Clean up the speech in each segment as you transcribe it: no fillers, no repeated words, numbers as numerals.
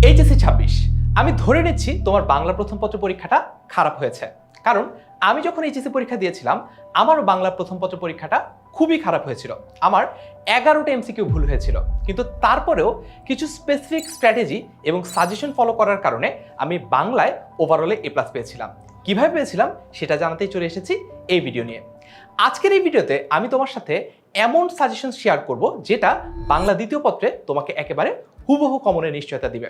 HSC 26 আমি ধরে নিচ্ছি তোমার বাংলা প্রথম পত্র পরীক্ষাটা খারাপ হয়েছে, কারণ আমি যখন এইচএসসি পরীক্ষা দিয়েছিলাম আমারও বাংলা প্রথম পত্র পরীক্ষাটা খুবই খারাপ হয়েছিল। আমার 11টা এমসিকিউ ভুল হয়েছিল, কিন্তু তারপরেও কিছু স্পেসিফিক স্ট্র্যাটেজি এবং সাজেশন ফলো করার কারণে আমি বাংলায় ওভারঅলে এ প্লাস পেয়েছিলাম। কিভাবে পেয়েছিলাম সেটা জানাতেই চলে এসেছি এই ভিডিও নিয়ে। আজকের এই ভিডিওতে আমি তোমার সাথে এমন সাজেশন শেয়ার করব যেটা বাংলা দ্বিতীয় পত্রে তোমাকে একেবারে হুবহু কমনের নিশ্চয়তা দিবে।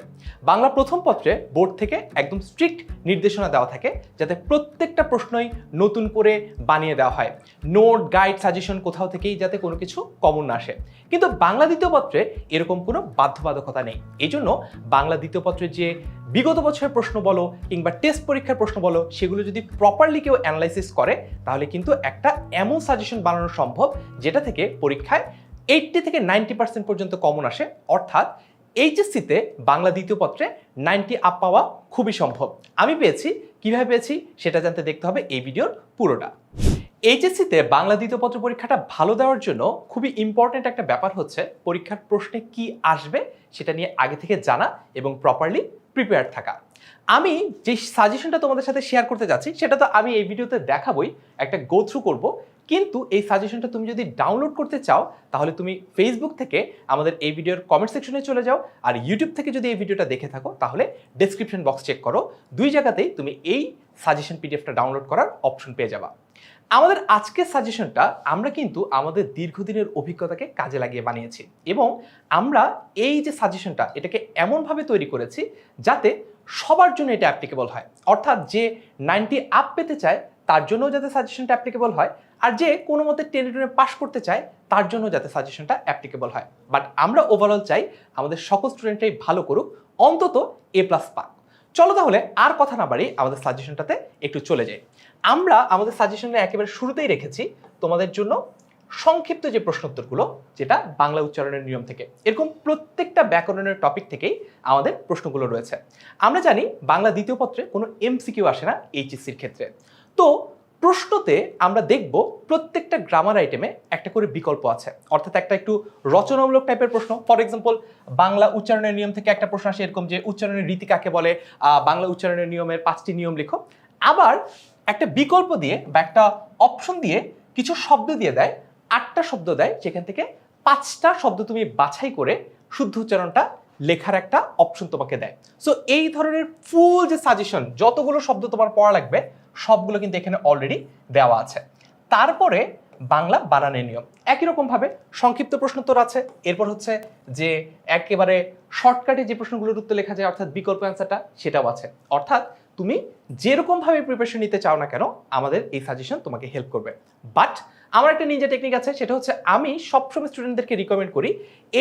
বাংলা প্রথম পত্রে বোর্ড থেকে একদম স্ট্রিক্ট নির্দেশনা দেওয়া থাকে যাতে প্রত্যেকটা প্রশ্নই নতুন করে বানিয়ে দেওয়া হয়, নোট গাইড সাজেশন কোথাও থেকেই যাতে কোনো কিছু কমন না আসে। কিন্তু বাংলা দ্বিতীয় পত্রে এরকম কোনো বাধ্যবাধকতা নেই। এই জন্য বাংলা দ্বিতীয় পত্রের যে বিগত বছরের প্রশ্ন বলো কিংবা টেস্ট পরীক্ষার প্রশ্ন বলো, সেগুলো যদি প্রপারলি কেউ অ্যানালাইসিস করে তাহলে কিন্তু একটা এমন সাজেশন বানানো সম্ভব যেটা থেকে পরীক্ষায় 80 থেকে 90% পর্যন্ত কমন আসে। অর্থাৎ এইচএসসিতে বাংলা দ্বিতীয় পত্রে 90 আপ পাওয়া খুবই সম্ভব। আমি পেয়েছি, কিভাবে পেয়েছি সেটা জানতে দেখতে হবে এই ভিডিওর পুরোটা। এইচএসসিতে বাংলা দ্বিতীয় পত্র পরীক্ষাটা ভালো দেওয়ার জন্য খুবই ইম্পর্টেন্ট একটা ব্যাপার হচ্ছে পরীক্ষার প্রশ্নে কি আসবে সেটা নিয়ে আগে থেকে জানা এবং প্রপারলি প্রিপেয়ার থাকা। আমি যে সাজেশনটা তোমাদের সাথে শেয়ার করতে যাচ্ছি সেটা তো আমি এই ভিডিওতে দেখাবই, একটা গো থ্রু করব, কিন্তু এই সাজেশনটা তুমি যদি ডাউনলোড করতে চাও তাহলে তুমি ফেসবুক থেকে আমাদের এই ভিডিওর কমেন্ট সেকশনে চলে যাও, আর ইউটিউব থেকে যদি এই ভিডিওটা দেখে থাকো তাহলে ডেসক্রিপশন বক্স চেক করো, দুই জায়গাতেই তুমি এই সাজেশন পিডিএফটা ডাউনলোড করার অপশন পেয়ে যাবা। আমাদের আজকের সাজেশনটা আমরা কিন্তু আমাদের দীর্ঘদিনের অভিজ্ঞতাকে কাজে লাগিয়ে বানিয়েছি এবং আমরা এই যে সাজেশনটা এটাকে এমনভাবে তৈরি করেছি যাতে সবার জন্য এটা অ্যাপ্লিকেবল হয়। অর্থাৎ যে 90 আপ পেতে চায় তার জন্য যাতে সাজেশনটা অ্যাপ্লিকেবল হয়, আর যে কোনো মতে টেনে পাস করতে চায় তার জন্য যাতে সাজেশনটা অ্যাপ্লিকেবল হয়। বাট আমরা ওভারঅল চাই আমাদের সকল স্টুডেন্টরাই ভালো করুক, অন্তত এ প্লাস পাক। চলো তাহলে আর কথা না বাড়ি আমাদের সাজেশনটাতে একটু চলে যাই। আমরা আমাদের সাজেশনে একেবারে শুরুতেই রেখেছি তোমাদের জন্য সংক্ষিপ্ত যে প্রশ্নোত্তরগুলো, যেটা বাংলা উচ্চারণের নিয়ম থেকে, এরকম প্রত্যেকটা ব্যাকরণের টপিক থেকেই আমাদের প্রশ্নগুলো রয়েছে। আমরা জানি বাংলা দ্বিতীয় পত্রে কোনো এমসিকিউ আসে না এইচএসসির ক্ষেত্রে, তো প্রশ্নতে আমরা দেখব প্রত্যেকটা গ্রামার আইটেমে একটা করে বিকল্প আছে। অর্থাৎ একটা একটু রচনামূলক টাইপের প্রশ্ন, ফর এক্সাম্পল বাংলা উচ্চারণের নিয়ম থেকে একটা প্রশ্ন আসে এরকম যে উচ্চারণের রীতি কাকে বলে, বাংলা উচ্চারণের নিয়মের 5টি নিয়ম লিখো। আবার একটা বিকল্প দিয়ে বা একটা অপশন দিয়ে কিছু শব্দ দিয়ে দেয়, 8টা শব্দ দেয়, যেখান থেকে 5টা শব্দ তুমি বাছাই করে শুদ্ধ উচ্চারণটা লেখার একটা অপশন তোমাকে দেয়। সো এই ধরনের ফুল যে সাজেশন, যতগুলো শব্দ তোমার পড়া লাগবে সবগুলো কিন্তু এখানে অলরেডি দেওয়া আছে। তারপরে বাংলা বানানের নিয়ম একই রকম ভাবে সংক্ষিপ্ত প্রশ্নোত্তর আছে। এরপর হচ্ছে যে একেবারে শর্টকাটে যে প্রশ্নগুলোর উত্তর লেখা যায় অর্থাৎ বিকল্প অ্যান্সারটা, সেটাও আছে। অর্থাৎ তুমি যেরকম ভাবে প্রিপারেশন নিতে চাও না কেন আমাদের এই সাজেশন তোমাকে হেল্প করবে। বাট আমার একটা নিজে টেকনিক আছে, সেটা হচ্ছে আমি সবসময় স্টুডেন্টদেরকে রিকমেন্ড করি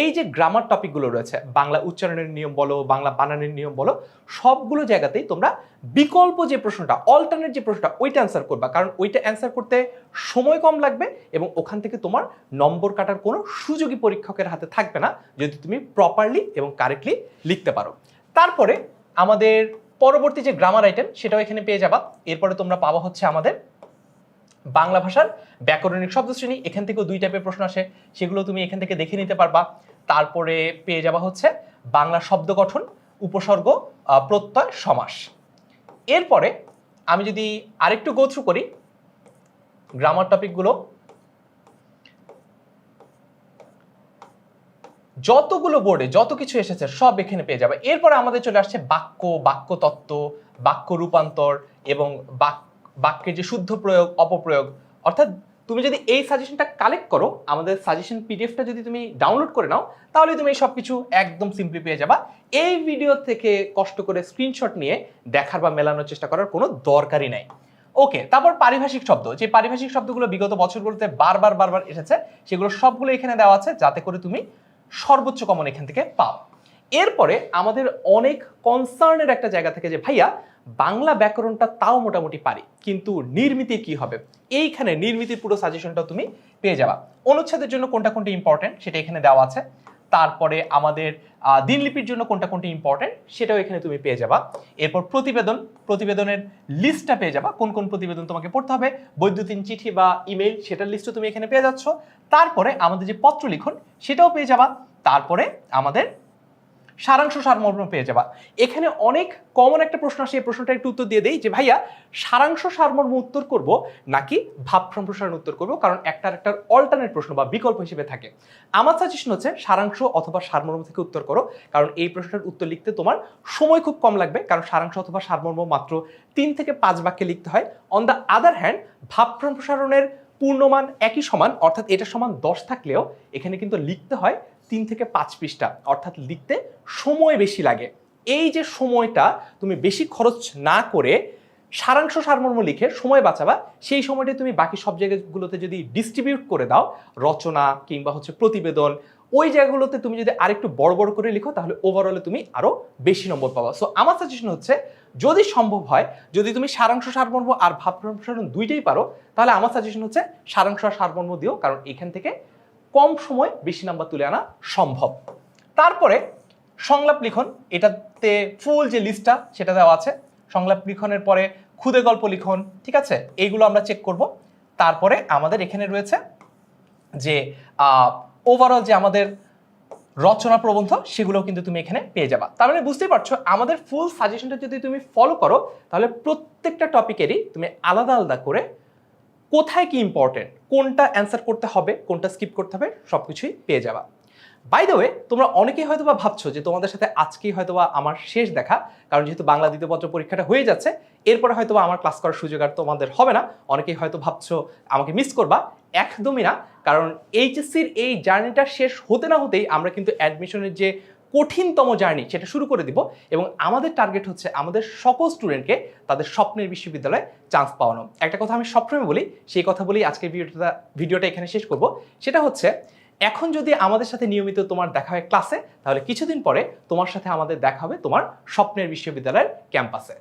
এই যে গ্রামার টপিকগুলো রয়েছে, বাংলা উচ্চারণের নিয়ম বলো, বাংলা বানানের নিয়ম বলো, সবগুলো জায়গাতেই তোমরা বিকল্প যে প্রশ্নটা, অল্টারনেট যে প্রশ্নটা, ওইটা অ্যান্সার করবা, কারণ ওইটা অ্যান্সার করতে সময় কম লাগবে এবং ওখান থেকে তোমার নম্বর কাটার কোনো সুযোগই পরীক্ষকের হাতে থাকবে না যদি তুমি প্রপারলি এবং কারেক্টলি লিখতে পারো। তারপরে আমাদের পরবর্তী যে গ্রামার আইটেম সেটাও এখানে পেয়ে যাবা। এরপরে তোমরা পাওয়া হচ্ছে আমাদের বাংলা ভাষার ব্যাকরণিক শব্দশ্রেণী, এখান থেকেও 2 টাইপের প্রশ্ন আসে, সেগুলো তুমি এখান থেকে দেখে নিতে পারবা। তারপরে পেয়ে যাওয়া হচ্ছে বাংলা শব্দ গঠন, উপসর্গ, প্রত্যয়, সমাস। এরপরে আমি যদি আরেকটু গো থ্রু করি গ্রামার টপিকগুলো, যতগুলো বোর্ডে যত কিছু এসেছে সব এখানে পেয়ে যাবে। এরপরে আমাদের চলে আসছে বাক্য, বাক্য তত্ত্ব, বাক্য রূপান্তর এবং বাক্যের যে শুদ্ধ প্রয়োগ, অপপ্রয়োগ। অর্থাৎ তুমি যদি এই সাজেশনটা কালেক্ট করো, আমাদের সাজেশন পিডিএফটা যদি তুমি ডাউনলোড করে নাও, তাহলে তুমি এই সব কিছু একদম সিম্পলি পেয়ে যাবা। এই ভিডিও থেকে কষ্ট করে স্ক্রিনশট নিয়ে দেখার বা মেলানোর চেষ্টা করার কোনো দরকারই নাই। ওকে, তারপর পারিভাষিক শব্দ, যে পারিভাষিক শব্দগুলো বিগত বছরগুলোতে বারবার এসেছে, সেগুলো সবগুলো এখানে দেওয়া আছে যাতে করে তুমি সর্বোচ্চ কমন এখান থেকে পাও। এরপরে আমাদের অনেক কনসার্নের একটা জায়গা থেকে যে ভাইয়া বাংলা ব্যাকরণটা তাও মোটামুটি পারি, কিন্তু নির্মিতি কি হবে, এইখানে নির্মিতির পুরো সাজেশনটা তুমি পেয়ে যাবা। অনুচ্ছেদের জন্য কোনটা কোনটা ইম্পর্টেন্ট সেটা এখানে দেওয়া আছে। তারপরে আমাদের দিনলিপির জন্য কোনটা কোনটা ইম্পর্টেন্ট সেটাও এখানে তুমি পেয়ে যাবা। এরপর প্রতিবেদনের লিস্টটা পেয়ে যাবা, কোন কোন প্রতিবেদন তোমাকে পড়তে হবে, বৈদ্যুতিন চিঠি বা ইমেল সেটার লিস্টও তুমি এখানে পেয়ে যাচ্ছ। তারপরে আমাদের যে পত্র লিখন সেটাও পেয়ে যাবা। তারপরে আমাদের সারাংশ সারমর্ম পেয়ে যাবা। এখানে অনেক কমন একটা প্রশ্ন আসে, এই প্রশ্নটা একটু উত্তর দিয়ে দেই যে ভাইয়া সারাংশ সারমর্ম উত্তর করব নাকি ভাব সম্প্রসারণ উত্তর করব, কারণ একটার অল্টারনেট প্রশ্ন বা বিকল্প হিসেবে থাকে। আমার সাজেশন হচ্ছে সারাংশ অথবা সারমর্ম থেকে উত্তর করো, কারণ এই প্রশ্নটার উত্তর লিখতে তোমার সময় খুব কম লাগবে, কারণ সারাংশ অথবা সারমর্ম মাত্র 3 থেকে 5 বাক্যে লিখতে হয়। অন দ্য আদার হ্যান্ড ভাব সম্প্রসারণের পূর্ণমান একই সমান, অর্থাৎ এটা সমান 10 থাকলেও এখানে কিন্তু লিখতে হয় 3 থেকে 5 পৃষ্ঠা, অর্থাৎ লিখতে সময় বেশি লাগে। এই যে সময়টা তুমি বেশি খরচ না করে সারাংশ সারমর্ম লিখে সময় বাঁচাবা, সেই সময়টা তুমি বাকি সব জায়গাগুলোতে যদি ডিস্ট্রিবিউট করে দাও, রচনা কিংবা হচ্ছে প্রতিবেদন, ওই জায়গাগুলোতে তুমি যদি আরেকটু বড় বড় করে লিখো, তাহলে ওভারঅলে তুমি আরো বেশি নম্বর পাবা। সো আমার সাজেশন হচ্ছে যদি সম্ভব হয়, যদি তুমি সারাংশ সারমর্ম আর ভাব সম্প্রসারণ দুইটাই পারো, তাহলে আমার সাজেশন হচ্ছে সারাংশ আর সারমর্ম দিও, কারণ এখান থেকে কম সময় বেশি নাম্বার তুলে আনা সম্ভব। তারপরে সংলাপ লিখন, এটাতে ফুল যে লিস্টটা সেটা দেওয়া আছে। সংলাপ লিখনের পরে ক্ষুদে গল্প লিখন, ঠিক আছে, এইগুলো আমরা চেক করব। তারপরে আমাদের এখানে রয়েছে যে ওভারঅল যে আমাদের রচনা প্রবন্ধ, সেগুলোও কিন্তু তুমি এখানে পেয়ে যাবা। তার মানে বুঝতেই পারছো আমাদের ফুল সাজেশনটা যদি তুমি ফলো করো, তাহলে প্রত্যেকটা টপিকেরই তুমি আলাদা আলাদা করে কোথায় কি ইম্পর্টেন্ট, কোনটা অ্যান্সার করতে হবে, কোনটা স্কিপ করতে হবে, সবকিছুই পেয়ে যাবা। বাই দ্য ওয়ে, তোমরা অনেকেই হয়তো বা ভাবছো যে তোমাদের সাথে আজকেই হয়তো বা আমার শেষ দেখা, কারণ যেহেতু বাংলা দ্বিতীয় পত্র পরীক্ষাটা হয়ে যাচ্ছে, এরপরে হয়তো বা আমার ক্লাস করার সুযোগ আর তোমাদের হবে না। অনেকেই হয়তো ভাবছো আমাকে মিস করবা, একদমই না। কারণ এইচএসসির এই জার্নিটা শেষ হতে না হতেই আমরা কিন্তু অ্যাডমিশনের যে কঠিনতম জার্নি সেটা শুরু করে দিব, এবং আমাদের টার্গেট হচ্ছে আমাদের সকল স্টুডেন্টকে তাদের স্বপ্নের বিশ্ববিদ্যালয়ে চান্স পাওয়ানো। একটা কথা আমি সবসময় বলি, সেই কথা বলেই আজকের ভিডিওটা এখানে শেষ করব। সেটা হচ্ছে, এখন যদি আমাদের সাথে নিয়মিত তোমার দেখা হয় ক্লাসে, তাহলে কিছুদিন পরে তোমার সাথে আমাদের দেখা হবে তোমার স্বপ্নের বিশ্ববিদ্যালয়ের ক্যাম্পাসে।